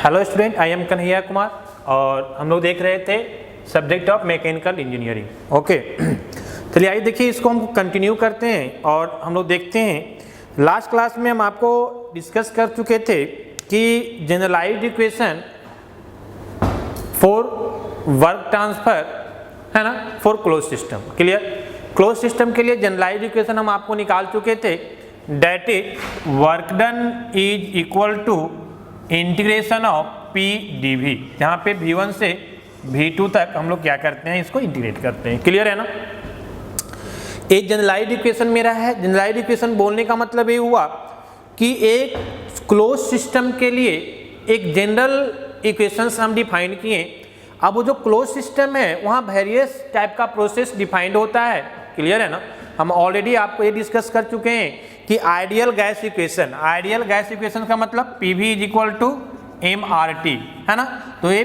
Hello student, I am Kanhaiya Kumar और हम लोग देख रहे थे subject of mechanical engineering. Okay, चलिए आइए देखिए, इसको हम कंटिन्यू करते हैं और हम लोग देखते हैं। लास्ट क्लास में हम आपको डिस्कस कर चुके थे कि generalised equation for work transfer है ना, for close system. Clear? Close system के लिए जनरलाइज्ड इक्वेशन हम आपको निकाल चुके थे, that is work done is equal to integration of P D V, जहाँ पे V1 से V2 तक हम लोग क्या करते हैं, इसको इंटीग्रेट करते हैं। क्लियर है ना? एक जनरलाइज्ड इक्वेशन मेरा है। जनरलाइज्ड इक्वेशन बोलने का मतलब ये हुआ कि एक क्लोज सिस्टम के लिए एक जनरल इक्वेशंस हम डिफाइन किए। अब वो जो क्लोज सिस्टम है वहाँ वेरियस टाइप का प्रोसेस डिफाइंड होता है। क्लियर है ना? हम ऑलरेडी आपको ये डिस्कस कर चुके हैं कि ideal gas equation, ideal gas equation का मतलब PV is equal to MRT है ना। तो ये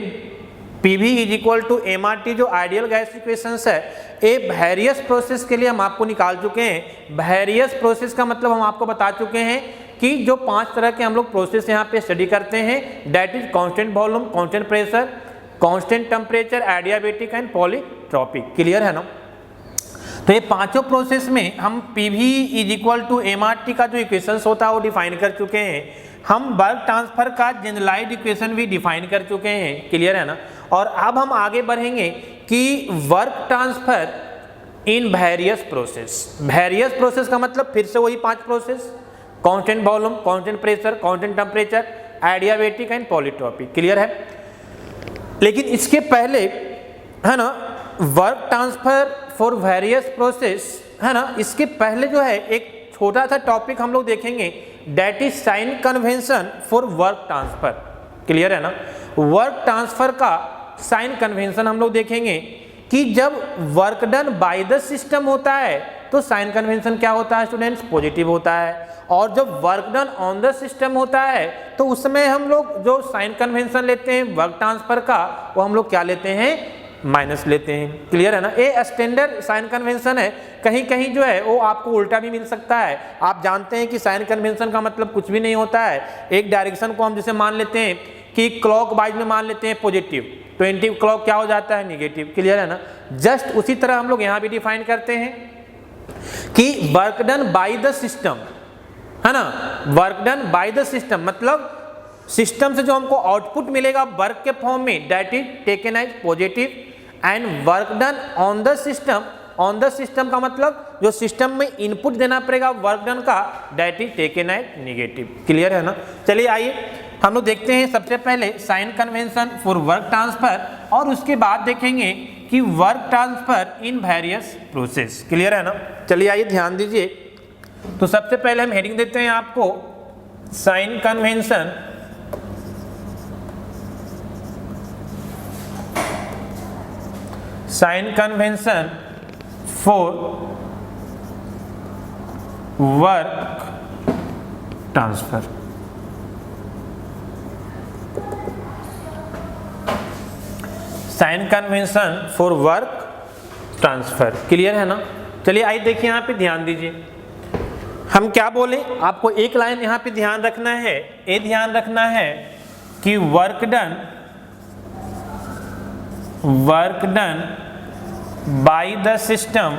PV is equal to MRT जो आइडियल गैस इक्वेशंस है, ये वेरियस प्रोसेस के लिए हम आपको निकाल चुके हैं। वेरियस प्रोसेस का मतलब हम आपको बता चुके हैं कि जो 5 तरह के हम लोग प्रोसेस यहाँ पे स्टडी करते हैं, that is constant volume, constant pressure, constant temperature, adiabatic and polytropic. Clear है ना? तो ये पांचों प्रोसेस में हम PV is equal to MRT का जो इक्वेशंस होता है वो डिफाइन कर चुके हैं। हम वर्क ट्रांसफर का जनरलाइज्ड इक्वेशन भी डिफाइन कर चुके हैं। क्लियर है ना? और अब हम आगे बढ़ेंगे कि work transfer in various process. Various process का मतलब फिर से वही 5 process, constant volume, constant pressure, constant temperature, adiabatic and polytropic. Clear है? लेकिन इसके पहले है ना, work transfer for various process है ना, इसके पहले जो है एक छोटा सा टॉपिक हम लोग देखेंगे, that is sign convention for work transfer. Clear है ना? वर्क ट्रांसफर का साइन कन्वेंशन हम लोग देखेंगे कि जब work done by the system होता है तो साइन कन्वेंशन क्या होता है स्टूडेंट्स? पॉजिटिव होता है। और जब work done on the system होता है तो उसमें हम लोग जो साइन कन्वेंशन लेते हैं वर्क ट्रांसफर का, वो हम लोग क्या लेते हैं? माइनस लेते हैं। क्लियर है ना? ये स्टैंडर्ड साइन कन्वेंशन है। कहीं कहीं जो है वो आपको उल्टा भी मिल सकता है। आप जानते हैं कि साइन कन्वेंशन का मतलब कुछ भी नहीं होता है। एक डायरेक्शन को हम जैसे मान लेते हैं कि क्लॉक वाइज में मान लेते हैं पॉजिटिव, तो एंटी क्लॉक क्या हो जाता है? निगेटिव। क्लियर है ना? जस्ट उसी तरह हम लोग यहाँ भी डिफाइन करते हैं कि work done by the system है ना, work done by the system मतलब सिस्टम से जो हमको आउटपुट मिलेगा वर्क के फॉर्म में, that is taken as positive. And work done on the system, on the system का मतलब जो सिस्टम में इनपुट देना पड़ेगा वर्क डन का, that is taken as negative. Clear है ना? चलिए आइए हम लोग देखते हैं सबसे पहले sign convention for work transfer और उसके बाद देखेंगे कि work transfer in various process. Clear है ना? चलिए आइए ध्यान दीजिए। तो सबसे पहले हम हेडिंग देते हैं आपको sign convention sign convention for work transfer. Sign convention for work transfer. Clear है ना? चलिए आइए देखिए, यहाँ पे ध्यान दीजिए। हम क्या बोले, आपको एक लाइन यहाँ पे ध्यान रखना है। ये ध्यान रखना है कि work done by the system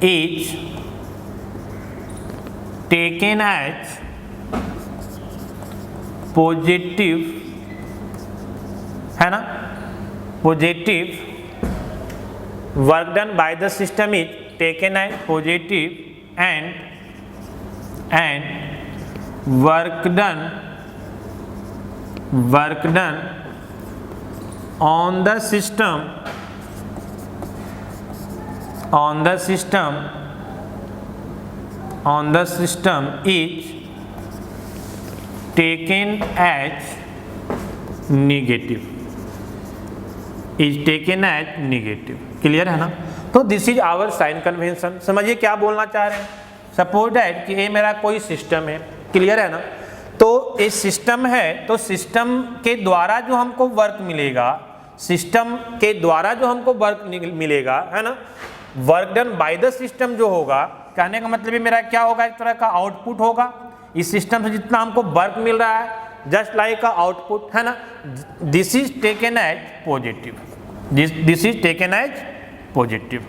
is taken as positive है ना, positive। work done by the system is taken as positive and work done on the system is taken as negative, clear है ना? तो this is our sign convention. समझिए क्या बोलना चाह रहे हैं। सपोज दैट कि ये मेरा कोई सिस्टम है। क्लियर है ना? तो ये सिस्टम है, तो सिस्टम के द्वारा जो हमको वर्क मिलेगा, सिस्टम के द्वारा जो हमको वर्क मिलेगा है ना, work done by the system जो होगा, कहने का मतलब ये मेरा क्या होगा, एक तरह का आउटपुट होगा। इस सिस्टम से जितना हमको वर्क मिल रहा है जस्ट लाइक अ आउटपुट, है ना, this is taken as positive, this is taken as positive,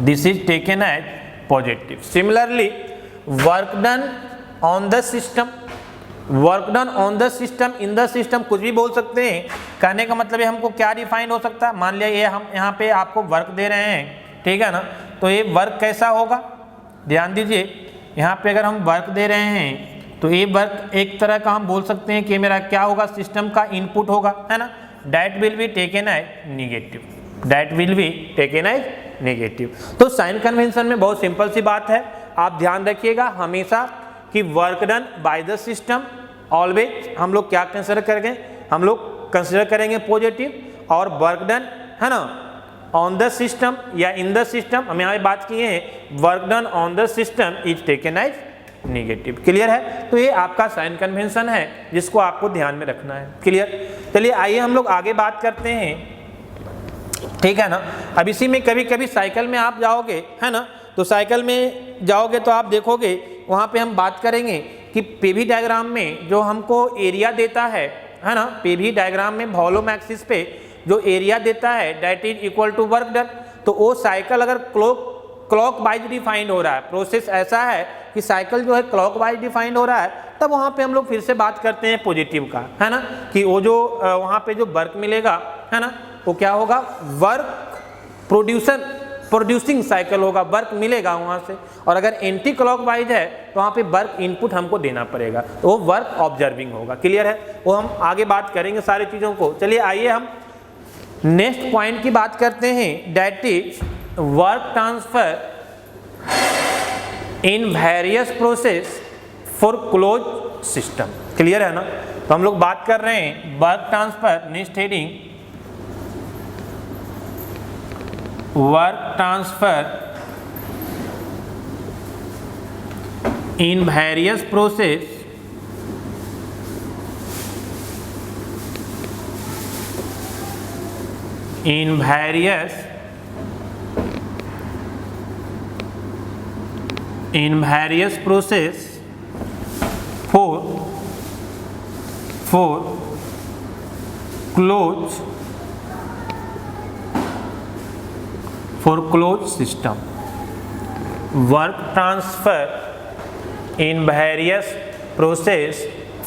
this is taken as positive. Similarly work done on the system, work done on the system, in the system कुछ भी बोल सकते हैं। कहने का मतलब है हमको क्या डिफाइन हो सकता है, मान लिया ये हम यहाँ पे आपको वर्क दे रहे हैं, ठीक है ना, तो ये वर्क कैसा होगा, ध्यान दीजिए, यहाँ पे अगर हम वर्क दे रहे हैं तो ये वर्क एक तरह का हम बोल सकते हैं कि मेरा क्या होगा, सिस्टम का इनपुट होगा, है ना, that will be taken as negative, that will be taken as negative. तो साइन कन्वेंशन में बहुत सिंपल सी बात है, आप ध्यान रखिएगा हमेशा कि work done by the system always हम लोग क्या कंसिडर करेंगे, हम लोग कंसिडर करेंगे पॉजिटिव, और वर्क डन, है ना, ऑन द सिस्टम या इन द सिस्टम, हम यहाँ पे बात किए हैं work done on the system is taken as negative. Clear है, तो ये आपका साइन कन्वेंशन है जिसको आपको ध्यान में रखना है। क्लियर, चलिए आइए हम लोग आगे बात करते हैं, ठीक है ना। अब इसी में कभी कभी साइकिल में आप जाओगे, है ना, तो साइकिल में जाओगे तो आप देखोगे वहाँ पे हम बात करेंगे कि पीवी डायग्राम में जो हमको एरिया देता है ना, पीवी डायग्राम में वॉल्यूम एक्सिस पे जो एरिया देता है that is equal to work done, तो वो साइकिल अगर क्लॉक वाइज डिफाइंड हो रहा है, प्रोसेस ऐसा है कि साइकिल जो है क्लॉक वाइज डिफाइंड हो रहा है, तब वहाँ पे हम लोग फिर से बात करते हैं पॉजिटिव का, है ना, कि वो जो वहाँ पे जो वर्क मिलेगा, है ना, वो क्या होगा, वर्क प्रोड्यूसिंग साइकिल होगा, वर्क मिलेगा वहाँ से। और अगर एंटी क्लॉक वाइज है तो वहाँ पे वर्क इनपुट हमको देना पड़ेगा, तो वो वर्क ऑब्जर्विंग होगा। क्लियर है, वो हम आगे बात करेंगे सारी चीज़ों को। चलिए आइए हम नेक्स्ट पॉइंट की बात करते हैं, that is work transfer in various process for close system. Clear है ना, तो हम लोग बात कर रहे हैं work transfer, next heading work transfer in various process process for closed system, work transfer in various process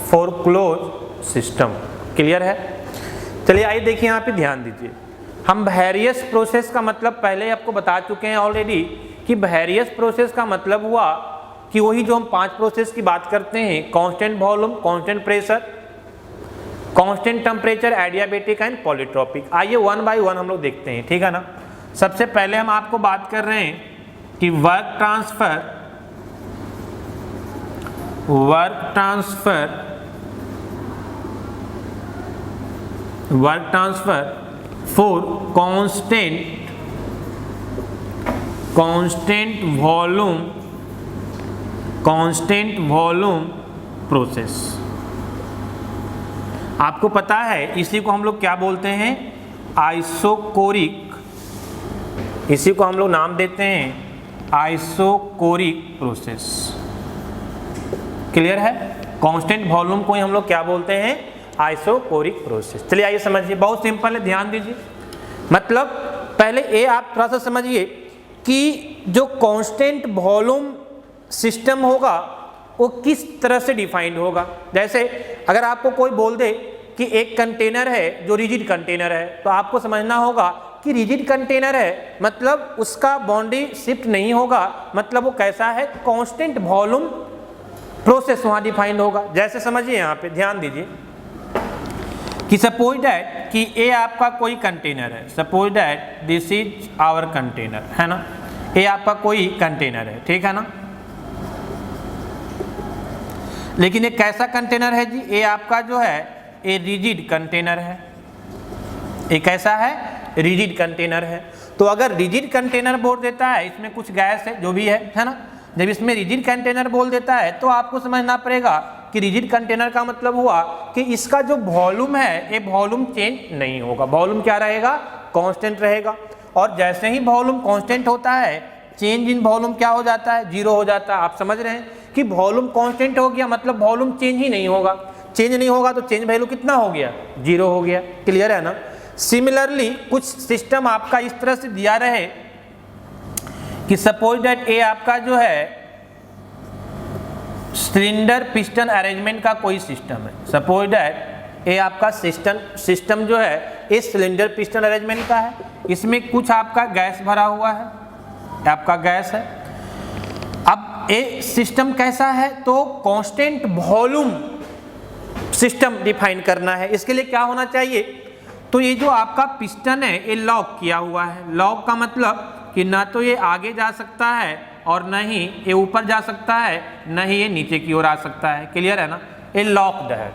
for closed system। Clear है, चलिए आइए देखिए यहाँ पे ध्यान दीजिए, हम वेरियस प्रोसेस का मतलब पहले आपको बता चुके हैं ऑलरेडी कि वेरियस प्रोसेस का मतलब हुआ कि वही जो हम 5 प्रोसेस की बात करते हैं, constant volume, constant pressure, constant temperature, adiabatic and polytropic. आइए वन बाय वन हम लोग देखते हैं, ठीक है ना। सबसे पहले हम आपको बात कर रहे हैं कि work transfer for constant volume process. आपको पता है इसी को हम लोग क्या बोलते हैं, आइसोकोरिक, इसी को हम लोग नाम देते हैं आइसोकोरिक प्रोसेस। क्लियर है, कांस्टेंट वॉल्यूम को ही हम लोग क्या बोलते हैं, आइसोकोरिक प्रोसेस। चलिए आइए समझिए, बहुत सिंपल है, ध्यान दीजिए। मतलब पहले ये आप थोड़ा सा समझिए कि जो कांस्टेंट वॉल्यूम सिस्टम होगा वो किस तरह से डिफाइंड होगा। जैसे अगर आपको कोई बोल दे कि एक कंटेनर है जो रिजिड कंटेनर है, तो आपको समझना होगा कि रिजिड कंटेनर है मतलब उसका बाउंड्री शिफ्ट नहीं होगा, मतलब वो कैसा है, कांस्टेंट वॉल्यूम प्रोसेस वहाँ डिफाइंड होगा। जैसे समझिए यहाँ पे ध्यान दीजिए कि सपोज दैट कि ये आपका कोई कंटेनर है, suppose that this is our container, है ना, ये आपका कोई कंटेनर है, ठीक है ना। लेकिन ये कैसा कंटेनर है जी, ये आपका जो है ये रिजिड कंटेनर है। ये कैसा है, रिजिड कंटेनर है। तो अगर रिजिड कंटेनर बोल देता है, इसमें कुछ गैस है जो भी है ना, जब इसमें रिजिड कंटेनर बोल देता है तो आपको समझना पड़ेगा कि रिजिड कंटेनर का मतलब हुआ कि इसका जो वॉल्यूम है ये वॉल्यूम चेंज नहीं होगा, वॉल्यूम क्या रहेगा, कांस्टेंट रहेगा। और जैसे ही वॉल्यूम कांस्टेंट होता है, चेंज इन वॉल्यूम क्या हो जाता है, जीरो हो जाता है। आप समझ रहे हैं कि वॉल्यूम कांस्टेंट हो गया, मतलब वॉल्यूम चेंज ही नहीं होगा। चेंज नहीं होगा तो चेंज वैल्यू कितना हो गया, 0 हो गया। क्लियर है ना। सिमिलरली कुछ सिस्टम आपका इस तरह से दिया रहे कि सपोज दैट ए आपका जो है सिलेंडर पिस्टन अरेंजमेंट का कोई सिस्टम है। सपोज दैट ये आपका सिस्टम जो है इस सिलेंडर पिस्टन अरेंजमेंट का है। इसमें कुछ आपका गैस भरा हुआ है, आपका गैस है। अब ये सिस्टम कैसा है, तो कांस्टेंट वॉल्यूम सिस्टम डिफाइन करना है। इसके लिए क्या होना चाहिए, तो ये जो आपका पिस्टन है ये लॉक किया हुआ है। लॉक का मतलब कि ना तो ये आगे जा सकता है और न ही ये ऊपर जा सकता है, न ही ये नीचे की ओर आ सकता है। क्लियर है ना। ये लॉक्ड है,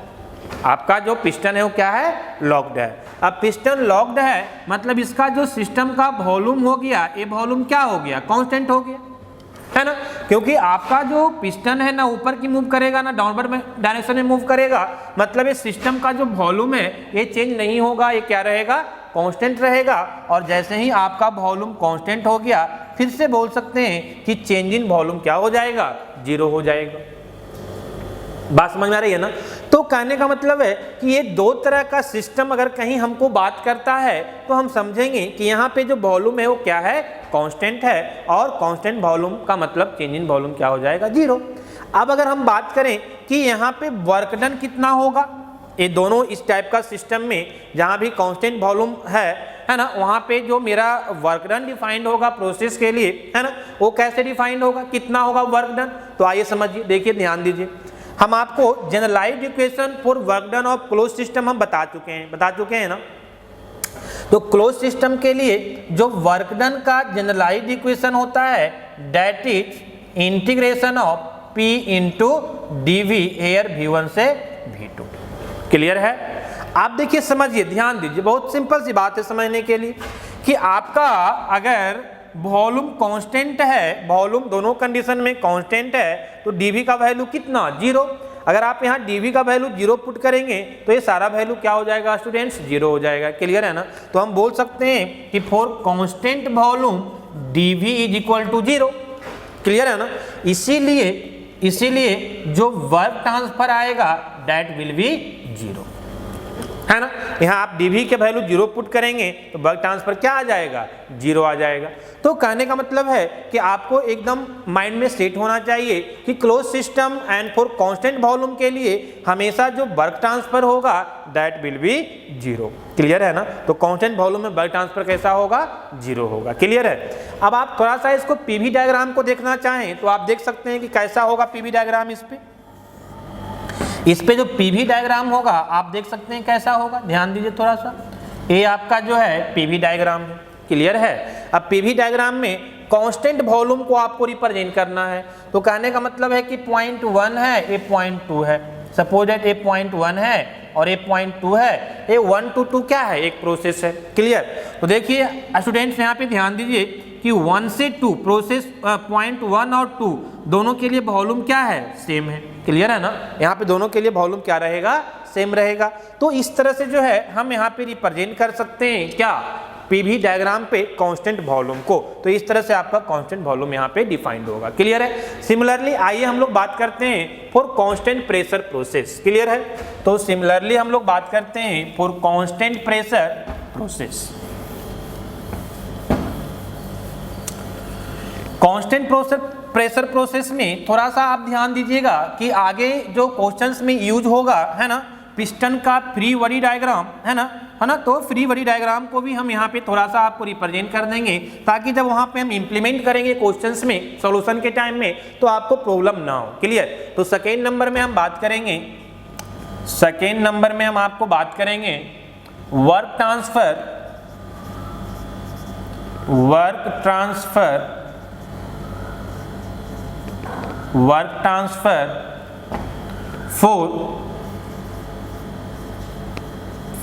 आपका जो पिस्टन है वो क्या है, लॉक्ड है। अब पिस्टन लॉक्ड है मतलब इसका जो सिस्टम का वॉल्यूम हो गया, ये वॉल्यूम क्या हो गया, कांस्टेंट हो गया, है ना। क्योंकि आपका जो पिस्टन है ना ऊपर की मूव करेगा ना डाउनवर्ड में डायरेक्शन में मूव करेगा, मतलब ये सिस्टम का जो वॉल्यूम है ये चेंज नहीं होगा, ये क्या रहेगा, कांस्टेंट रहेगा। और जैसे ही आपका वॉल्यूम कांस्टेंट हो गया, फिर से बोल सकते हैं कि चेंज इन वॉल्यूम क्या हो जाएगा, 0 हो जाएगा। बात समझ में आ रही है ना। तो कहने का मतलब है कि ये दो तरह का सिस्टम अगर कहीं हमको बात करता है तो हम समझेंगे कि यहाँ पे जो वॉल्यूम है वो क्या है, कांस्टेंट है। और कांस्टेंट वॉल्यूम का मतलब चेंज इन वॉल्यूम क्या हो जाएगा, 0। अब अगर हम बात करें कि यहाँ पे वर्क डन कितना होगा, ये दोनों इस टाइप का सिस्टम में जहाँ भी कांस्टेंट वॉल्यूम है ना, वहाँ पे जो मेरा वर्क डन डिफाइंड होगा प्रोसेस के लिए, है ना, वो कैसे डिफाइंड होगा, कितना होगा वर्क डन। तो आइए समझिए, देखिए ध्यान दीजिए। हम आपको generalised equation for work done of close system हम बता चुके हैं ना। तो क्लोज सिस्टम के लिए जो वर्क डन का जनरलाइज्ड इक्वेशन होता है that is integration of P into dV air V1 से V2। क्लियर है। आप देखिए समझिए, ध्यान दीजिए, बहुत सिंपल सी बात है समझने के लिए कि आपका अगर वॉल्यूम कांस्टेंट है, वॉल्यूम दोनों कंडीशन में कांस्टेंट है, तो dV का वैल्यू कितना, 0। अगर आप यहाँ dV का वैल्यू 0 पुट करेंगे तो ये सारा वैल्यू क्या हो जाएगा स्टूडेंट्स, 0 हो जाएगा। क्लियर है ना। तो हम बोल सकते हैं कि for constant volume dV is equal to 0। Clear है ना। इसीलिए जो वर्क ट्रांसफर आएगा दैट विल बी 0, है ना। यहाँ आप dV के वैल्यू 0 पुट करेंगे तो वर्क ट्रांसफर क्या आ जाएगा, 0 आ जाएगा। तो कहने का मतलब है कि आपको एकदम माइंड में सेट होना चाहिए कि close system and for constant volume के लिए हमेशा जो वर्क ट्रांसफर होगा दैट विल बी 0। क्लियर है ना। तो कांस्टेंट वॉल्यूम में वर्क ट्रांसफर कैसा होगा, 0 होगा। क्लियर है। अब आप थोड़ा सा इसको पीवी डायग्राम को देखना चाहें तो आप देख सकते हैं कि कैसा होगा पीवी डायग्राम। इस पे जो पीवी डायग्राम होगा आप देख सकते हैं कैसा होगा, ध्यान दीजिए थोड़ा सा। ये आपका जो है पीवी डायग्राम है। क्लियर है। अब पीवी डायग्राम में कांस्टेंट वॉल्यूम को आपको रिप्रेजेंट करना है। तो कहने का मतलब है कि पॉइंट 1 है, ये पॉइंट 2 है। सपोज दैट ये पॉइंट 1 है और ये पॉइंट 2 है। ये 1 to 2 क्या है, एक प्रोसेस है। क्लियर। तो देखिए स्टूडेंट्स यहाँ पे ध्यान दीजिए कि 1 से 2 प्रोसेस पॉइंट 1 और 2 दोनों के लिए वॉल्यूम क्या है, सेम है। क्लियर है ना। यहाँ पे दोनों के लिए वॉल्यूम क्या रहेगा, सेम रहेगा। तो इस तरह से जो है हम यहाँ पे रिप्रेजेंट कर सकते हैं क्या, पीवी डायग्राम पे कांस्टेंट वॉल्यूम को। तो इस तरह से आपका कांस्टेंट वॉल्यूम यहाँ पे डिफाइंड होगा। क्लियर है। सिमिलरली आइए हम लोग बात करते हैं for constant pressure process. Clear है। तो सिमिलरली हम लोग बात करते हैं for constant pressure process. Constant pressure process में थोड़ा सा आप ध्यान दीजिएगा कि आगे जो क्वेश्चंस में यूज होगा, है ना, पिस्टन का फ्री बॉडी डायग्राम, है ना। तो फ्री बॉडी डायग्राम को भी हम यहाँ पे थोड़ा सा आपको रिप्रेजेंट कर देंगे ताकि जब वहाँ पे हम इंप्लीमेंट करेंगे क्वेश्चंस में सॉल्यूशन के टाइम में तो आपको प्रॉब्लम ना हो। क्लियर। तो सेकेंड नंबर में हम बात करेंगे, सेकेंड नंबर में हम आपको बात करेंगे work transfer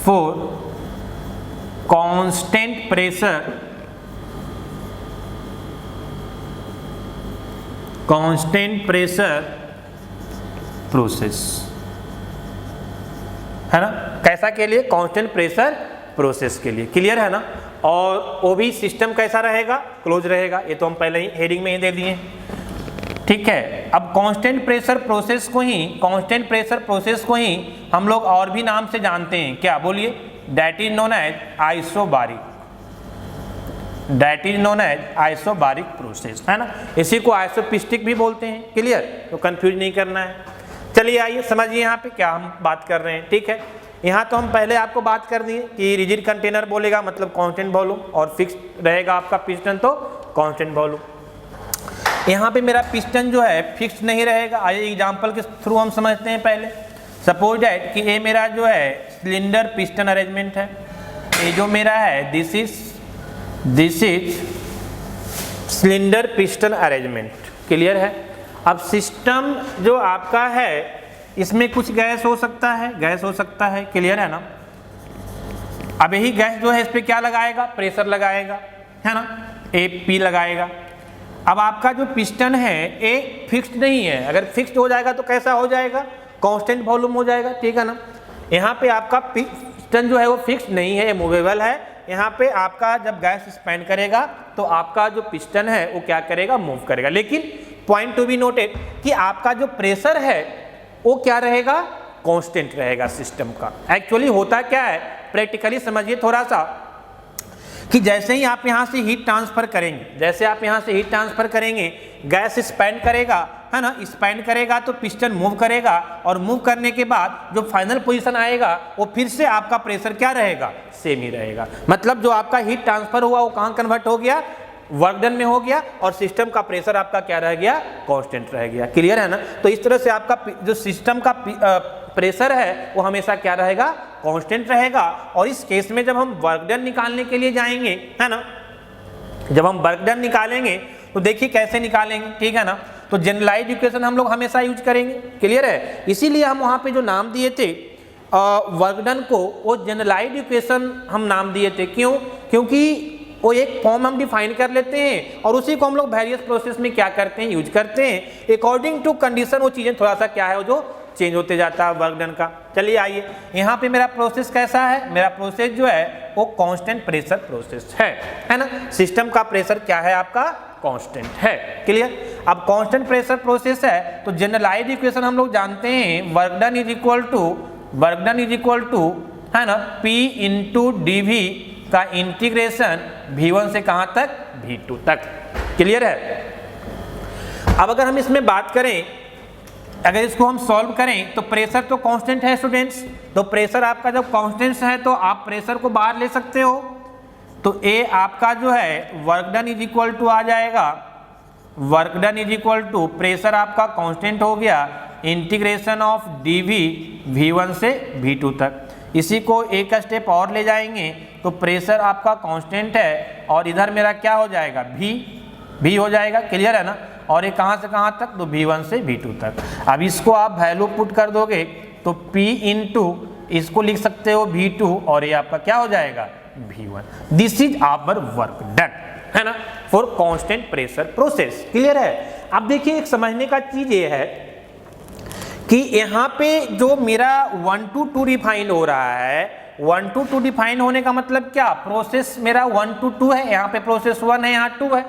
for constant pressure process, है ना। कैसा के लिए, कांस्टेंट प्रेशर प्रोसेस के लिए। क्लियर है ना। और वो भी सिस्टम कैसा रहेगा, क्लोज रहेगा। ये तो हम पहले ही हेडिंग में ही दे दिए। ठीक है। अब कांस्टेंट प्रेशर प्रोसेस को ही हम लोग और भी नाम से जानते हैं, क्या बोलिए? That is known as isobaric process, है ना। इसी को आइसोपिस्टिक भी बोलते हैं, क्लियर? तो कंफ्यूज नहीं करना है। चलिए आइए समझिए यहाँ पे क्या हम बात कर रहे हैं, ठीक है। यहाँ तो हम पहले आपको बात कर दिए कि रिजिड कंटेनर बोलेगा मतलब कांस्टेंट वॉल्यूम, और फिक्स्ड रहेगा आपका पिस्टन तो कांस्टेंट वॉल्यूम। यहाँ पे मेरा पिस्टन जो है फिक्स्ड नहीं रहेगा। आइए एग्जांपल के थ्रू हम समझते हैं पहले। सपोज दैट कि ये मेरा जो है सिलेंडर पिस्टन अरेंजमेंट है, ये जो मेरा है this is cylinder piston arrangement, clear है। अब सिस्टम जो आपका है इसमें कुछ गैस हो सकता है, क्लियर है ना। अब यही गैस जो है इस पे क्या लगाएगा? प्रेशर लगाएगा, है ना, AP लगाएगा। अब आपका जो पिस्टन है ये फिक्स्ड नहीं है, अगर फिक्स्ड हो जाएगा तो कैसा हो जाएगा? कांस्टेंट वॉल्यूम हो जाएगा, ठीक है ना। यहाँ पे आपका पिस्टन जो है वो फिक्स्ड नहीं है, मूवेबल है। यहाँ पे आपका जब गैस स्पेंड करेगा तो आपका जो पिस्टन है वो क्या करेगा? मूव करेगा। लेकिन पॉइंट टू बी नोटेड कि आपका जो प्रेशर है वो क्या रहेगा? कांस्टेंट रहेगा सिस्टम का। एक्चुअली होता क्या है, प्रैक्टिकली समझिए थोड़ा सा, कि जैसे ही आप यहाँ से हीट ट्रांसफर करेंगे, गैस स्पेंड करेगा, है ना, स्पेंड करेगा तो पिस्टन मूव करेगा, और मूव करने के बाद जो फाइनल पोजीशन आएगा वो फिर से आपका प्रेशर क्या रहेगा? सेम ही रहेगा। मतलब जो आपका हीट ट्रांसफर हुआ वो कहाँ कन्वर्ट हो गया? वर्क डन में हो गया, और सिस्टम का प्रेशर आपका क्या रह गया? कांस्टेंट रह गया, क्लियर है ना। तो इस तरह से आपका जो सिस्टम का प्रेशर है वो हमेशा क्या रहेगा? कांस्टेंट रहेगा। और इस केस में जब हम वर्क डन निकालने के लिए जाएंगे, है ना, जब हम वर्क डन निकालेंगे तो देखिए कैसे निकालेंगे, ठीक है ना। तो जनरलाइज्ड इक्वेशन हम लोग हमेशा यूज करेंगे, क्लियर है। इसीलिए हम वहाँ पे जो नाम दिए थे वर्क डन को, वो जनरलाइज्ड इक्वेशन हम नाम दिए थे। क्यों? क्योंकि वो एक फॉर्म हम डिफाइन कर लेते हैं और उसी को हम लोग वेरियस प्रोसेस में क्या करते हैं? यूज करते हैं। अकॉर्डिंग टू कंडीशन वो चीज़ें थोड़ा सा क्या है, वो जो चेंज होते जाता है वर्क डन का। चलिए आइए, यहाँ पे मेरा प्रोसेस कैसा है? मेरा प्रोसेस जो है वो कांस्टेंट प्रेशर प्रोसेस है ना। सिस्टम का प्रेशर क्या है? आपका कांस्टेंट है, क्लियर। अब कांस्टेंट प्रेशर प्रोसेस है तो जनरलाइज्ड इक्वेशन हम लोग जानते हैं, work done is equal to है ना P इंटू dV का इंटीग्रेशन V1 से कहाँ तक? V2 तक, क्लियर है। अब अगर हम इसमें बात करें, अगर इसको हम सॉल्व करें तो प्रेशर तो कांस्टेंट है स्टूडेंट्स, तो प्रेशर आपका जब कांस्टेंट है तो आप प्रेशर को बाहर ले सकते हो। तो A आपका जो है work done is equal to आ जाएगा, work done is equal to pressure आपका कांस्टेंट हो गया इंटीग्रेशन ऑफ dV V1 से V2 तक। इसी को एक स्टेप और ले जाएंगे तो प्रेशर आपका कांस्टेंट है और इधर मेरा क्या हो जाएगा? V हो जाएगा, क्लियर है ना। और ये कहाँ से कहाँ तक? तो V1 से V2 तक। अब इसको आप वैल्यू पुट कर दोगे तो P इंटू इसको लिख सकते हो V2 और ये आपका क्या हो जाएगा? V1। This is our work done, है ना, for constant pressure process, clear है। अब देखिए एक समझने का चीज ये है कि यहाँ पे जो मेरा 1 to 2 डिफाइन हो रहा है, 1 to 2 डिफाइन होने का मतलब क्या? प्रोसेस मेरा 1 to 2 है, यहाँ पे प्रोसेस 1 है, यहाँ 2 है,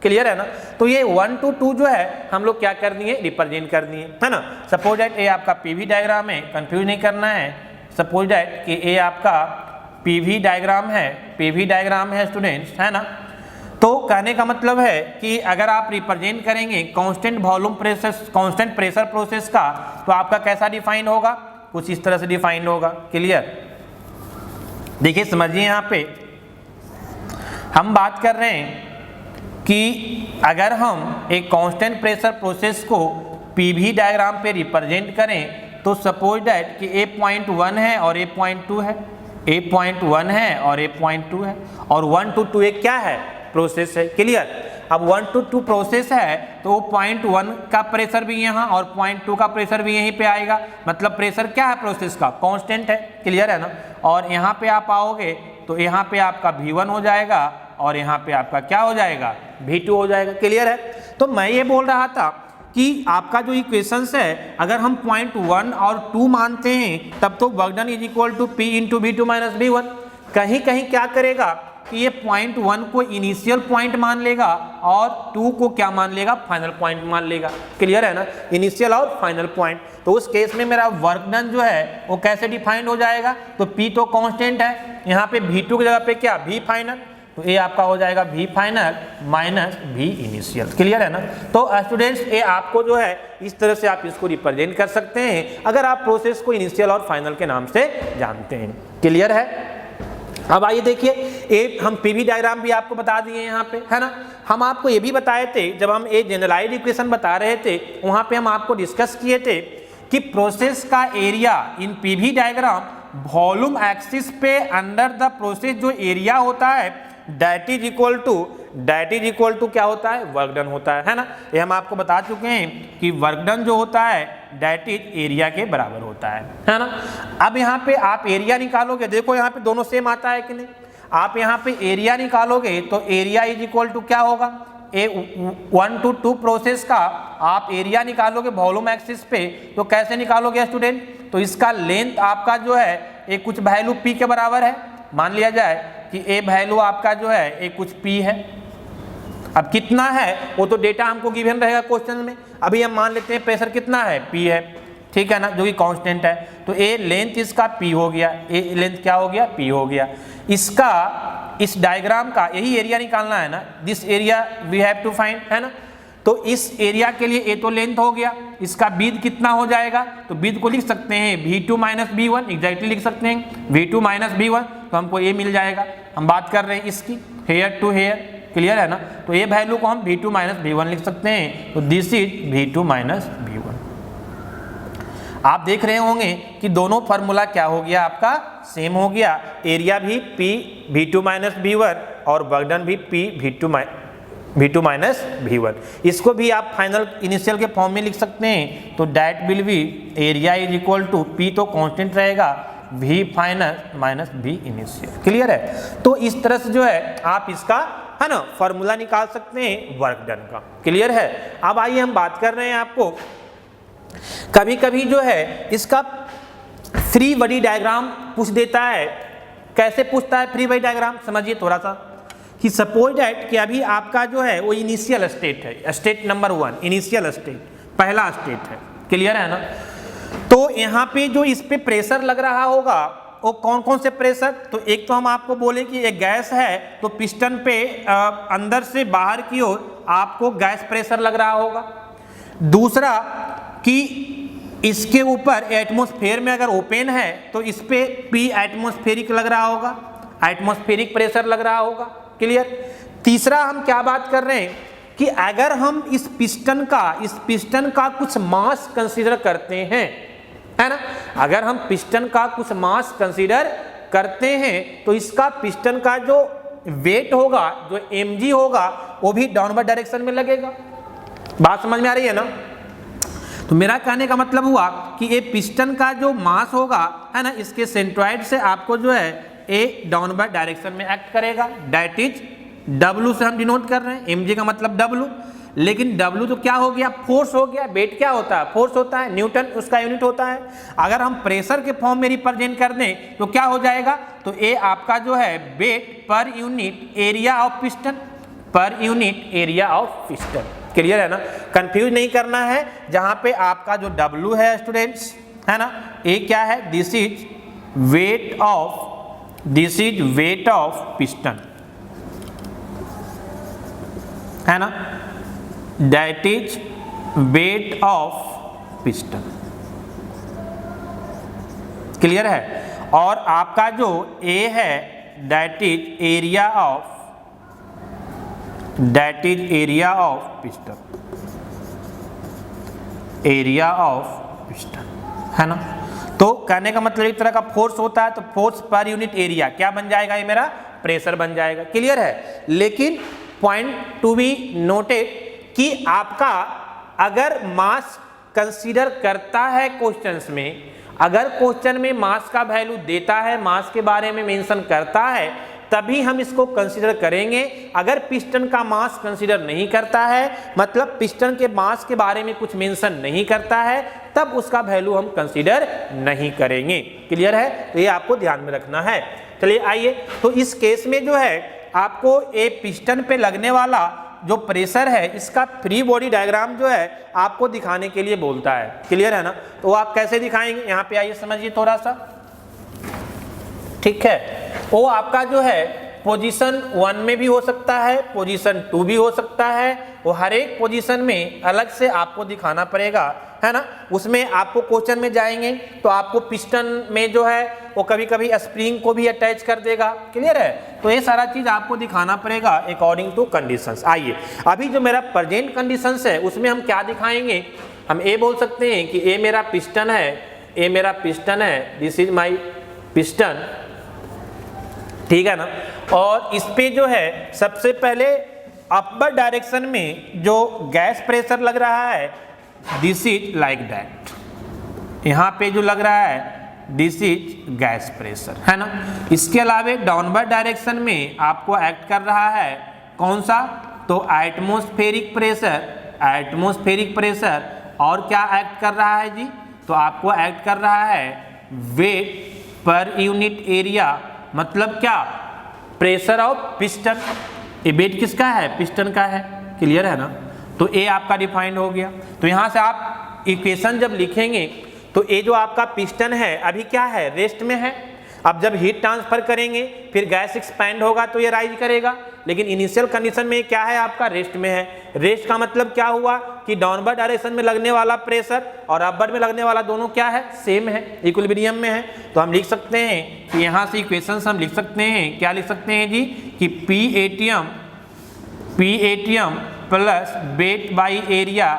क्लियर है ना। तो ये 1 to 2 जो है हम लोग क्या कर दिए? रिप्रेजेंट कर दिए, है ना। सपोज दैट ये आपका पीवी डायग्राम है, कंफ्यूज नहीं करना है। सपोज दैट कि ये आपका पीवी डायग्राम है स्टूडेंट्स, है ना। तो कहने का मतलब है कि अगर आप रिप्रेजेंट करेंगे constant volume pressure, constant pressure process का, तो आपका कैसा डिफाइन होगा? कुछ इस तरह से डिफाइन होगा, क्लियर। देखिए समझिए, यहाँ पे हम बात कर रहे हैं कि अगर हम एक कांस्टेंट प्रेशर प्रोसेस को पीवी डायग्राम पे रिप्रेजेंट करें तो सपोज दैट कि A.1 है और A.2 है, A.1 है और A.2 है, और 1 to 2 एक क्या है? प्रोसेस है, क्लियर। अब 1 to 2 प्रोसेस है तो 0.1 का प्रेशर भी यहाँ और 0.2 का प्रेशर भी यहीं पे आएगा, मतलब प्रेशर क्या है? प्रोसेस का कांस्टेंट है, क्लियर है ना। और यहाँ पे आप आओगे तो यहाँ पे आपका V1 हो जाएगा और यहाँ पे आपका क्या हो जाएगा? V2 हो जाएगा, क्लियर है। तो मैं ये बोल रहा था कि आपका जो इक्वेशंस है अगर हम 0.1 और 2 मानते हैं तब तो work done is equal to P into V2 minus V1। कहीं कहीं क्या करेगा? कि ये पॉइंट 1 को इनिशियल पॉइंट मान लेगा और 2 को क्या मान लेगा, फाइनल पॉइंट मान लेगा। क्लियर है ना, इनिशियल और फाइनल पॉइंट। तो उस केस में मेरा वर्क डन जो है वो कैसे डिफाइंड हो जाएगा, तो P तो कांस्टेंट है, यहाँ पे V2 की जगह पे क्या V फाइनल, तो ये आपका हो जाएगा V final minus V initial. Clear है ना। तो स्टूडेंट्स ये आपको जो है इस तरह से आप इसको रिप्रेजेंट कर सकते हैं अगर आप प्रोसेस को इनिशियल और फाइनल के नाम से जानते हैं। क्लियर है। अब आइए देखिए, एक हम पीवी डायग्राम भी आपको बता दिए यहाँ पे, है ना। हम आपको ये भी बताए थे जब हम एक जनरलाइज्ड इक्वेशन बता रहे थे, वहाँ पे हम आपको डिस्कस किए थे कि प्रोसेस का area in PV diagram volume axis पे अंडर द प्रोसेस जो एरिया होता है दैट इज इक्वल टू क्या होता है, वर्क डन होता है ना। ये हम आपको बता चुके हैं कि वर्क डन जो होता है दैट इज एरिया के बराबर होता है ना। अब यहाँ पे आप एरिया निकालोगे, देखो यहाँ पे दोनों सेम आता है कि नहीं। आप यहाँ पे एरिया निकालोगे तो एरिया इज इक्वल टू क्या होगा, 1 to 2 प्रोसेस का आप एरिया निकालोगे वॉल्यूम एक्सिस पे, तो कैसे निकालोगे स्टूडेंट, तो इसका लेंथ आपका जो है एक कुछ वैल्यू P के बराबर है। मान लिया जाए कि ए वैल्यू आपका जो है एक कुछ P है। अब कितना है वो तो डेटा हमको गिवन रहेगा क्वेश्चन में। अभी हम मान लेते हैं प्रेशर कितना है, P है, ठीक है ना, जो कि कांस्टेंट है। तो ए लेंथ इसका P हो गया, ए लेंथ क्या हो गया, P हो गया। इसका इस डायग्राम का यही एरिया निकालना है ना, this area we have to find, है ना। तो इस एरिया के लिए ए तो लेंथ हो गया, इसका विड्थ कितना हो जाएगा, तो विड्थ को लिख सकते हैं V2 माइनस V1, एग्जैक्टली लिख सकते हैं V2 माइनस V1, तो हमको ये मिल जाएगा। हम बात कर रहे हैं इसकी हेयर टू हेयर। क्लियर है ना। तो ये वैल्यू को हम V2 माइनस V1 लिख सकते हैं, तो this is V2 minus V1। आप देख रहे होंगे कि दोनों फार्मूला क्या हो गया, आपका सेम हो गया। एरिया भी P V2 माइनस V1 और वर्क डन भी P V2 माइनस V1। इसको भी आप फाइनल इनिशियल के फॉर्म में लिख सकते हैं, तो that will be area is equal to P तो कांस्टेंट रहेगा, V final minus V initial. Clear है। तो इस तरह से जो है आप इसका, है ना, फॉर्मूला निकाल सकते हैं वर्क डन का। क्लियर है। अब आइए हम बात कर रहे हैं, आपको कभी कभी जो है इसका फ्री बॉडी डायग्राम पूछ देता है। कैसे पूछता है फ्री बॉडी डायग्राम, समझिए थोड़ा सा, कि सपोज दैट कि अभी आपका जो है वो इनिशियल स्टेट है, स्टेट नंबर 1 इनिशियल स्टेट, पहला स्टेट है। क्लियर है ना। तो यहाँ पे जो इस पे प्रेशर लग रहा होगा वो कौन कौन से प्रेशर, तो एक तो हम आपको बोले कि एक गैस है तो पिस्टन पे अंदर से बाहर की ओर आपको गैस प्रेशर लग रहा होगा। दूसरा कि इसके ऊपर एटमॉस्फेयर में अगर ओपन है तो इस पे P एटमॉस्फेरिक लग रहा होगा, एटमॉस्फेरिक प्रेशर लग रहा होगा। क्लियर। तीसरा हम क्या बात कर रहे हैं कि अगर हम इस पिस्टन का कुछ मास कंसीडर करते हैं, है ना, अगर हम पिस्टन का कुछ मास कंसीडर करते हैं तो इसका पिस्टन का जो वेट होगा, जो mg होगा, वो भी डाउनवर्ड डायरेक्शन में लगेगा। बात समझ में आ रही है ना। तो मेरा कहने का मतलब हुआ कि ये पिस्टन का जो मास होगा, है ना, इसके सेंट्रॉइड से आपको जो है ए डाउनवर्ड डायरेक्शन में एक्ट करेगा। दैट इज W से हम डिनोट कर रहे हैं, mg का मतलब W, लेकिन W तो क्या हो गया, फोर्स हो गया। वेट क्या होता है, फोर्स होता है, न्यूटन उसका यूनिट होता है। अगर हम प्रेशर के फॉर्म में रिप्रेजेंट कर दें तो क्या हो जाएगा, तो ए आपका जो है weight per unit area of piston, per unit area of piston. Clear है ना। कंफ्यूज नहीं करना है। जहां पे आपका जो W है स्टूडेंट्स, है ना, ए क्या है, this is weight of piston, है ना, that is weight of piston. Clear है। और आपका जो ए है that is area of piston, है ना। तो कहने का मतलब एक तरह का फोर्स होता है, तो फोर्स पर यूनिट एरिया क्या बन जाएगा, ये मेरा प्रेशर बन जाएगा। क्लियर है। लेकिन पॉइंट टू बी नोटेड कि आपका अगर मास कंसीडर करता है क्वेश्चंस में, अगर क्वेश्चन में मास का वैल्यू देता है, मास के बारे में मेंशन करता है, तभी हम इसको कंसीडर करेंगे। अगर पिस्टन का मास कंसीडर नहीं करता है, मतलब पिस्टन के मास के बारे में कुछ मेंशन नहीं करता है, तब उसका वैल्यू हम कंसीडर नहीं करेंगे। क्लियर है। तो ये आपको ध्यान में रखना है। चलिए आइए, तो इस केस में जो है आपको ये पिस्टन पे लगने वाला जो प्रेशर है इसका फ्री बॉडी डायग्राम जो है आपको दिखाने के लिए बोलता है। क्लियर है ना? तो आप कैसे दिखाएंगे, यहाँ पे आइए समझिए थोड़ा सा। ठीक है, वो आपका जो है पोजीशन 1 में भी हो सकता है, पोजीशन 2 भी हो सकता है, वो हर एक पोजीशन में अलग से आपको दिखाना पड़ेगा, है ना। उसमें आपको क्वेश्चन में जाएंगे तो आपको पिस्टन में जो है वो कभी कभी स्प्रिंग को भी अटैच कर देगा। क्लियर है? तो ये सारा चीज आपको दिखाना पड़ेगा अकॉर्डिंग टू कंडीशंस। आइए अभी जो मेरा प्रेजेंट कंडीशंस है उसमें हम क्या दिखाएंगे, हम ये बोल सकते हैं कि ये मेरा पिस्टन है, ये मेरा पिस्टन है, दिस इज माई पिस्टन। ठीक है ना। और इस पे जो है सबसे पहले अपर डायरेक्शन में जो गैस प्रेशर लग रहा है दिस इज लाइक दैट, यहाँ पे जो लग रहा है दिस इज गैस प्रेशर, है ना। इसके अलावा डाउनवर्ड डायरेक्शन में आपको एक्ट कर रहा है कौन सा, तो एटमॉस्फेरिक प्रेशर, एटमॉस्फेरिक प्रेशर। और क्या एक्ट कर रहा है जी, तो आपको एक्ट कर रहा है वेट पर यूनिट एरिया, मतलब क्या, प्रेशर ऑफ पिस्टन। ये वेट किसका है, पिस्टन का है। क्लियर है ना। तो ये आपका डिफाइंड हो गया। तो यहाँ से आप इक्वेशन जब लिखेंगे तो ये जो आपका पिस्टन है अभी क्या है, रेस्ट में है। अब जब हीट ट्रांसफर करेंगे फिर गैस एक्सपैंड होगा तो ये राइज करेगा, लेकिन इनिशियल कंडीशन में क्या है, आपका रेस्ट में है। रेस्ट का मतलब क्या हुआ कि डाउनवर्ड डायरेक्शन में लगने वाला प्रेशर और अपवर्ड में लगने वाला दोनों क्या है, सेम है, इक्विलिब्रियम में है। तो हम लिख सकते हैं कि यहाँ से इक्वेशंस हम लिख सकते हैं, क्या लिख सकते हैं जी, कि P ATM plus weight by area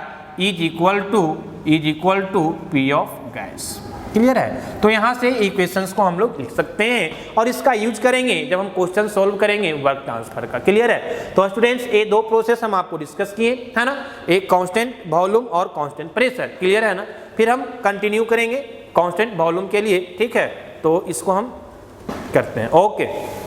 is equal to P of gas. Clear है? तो यहाँ से इक्वेशंस को हम लोग लिख सकते हैं और इसका यूज करेंगे जब हम क्वेश्चन सॉल्व करेंगे वर्क ट्रांसफर का। क्लियर है? तो स्टूडेंट्स ये दो प्रोसेस हम आपको डिस्कस किए, है ना, एक कांस्टेंट वॉल्यूम और कांस्टेंट प्रेशर। क्लियर है ना। फिर हम कंटिन्यू करेंगे कांस्टेंट वॉल्यूम के लिए। ठीक है, तो इसको हम करते हैं। ओके।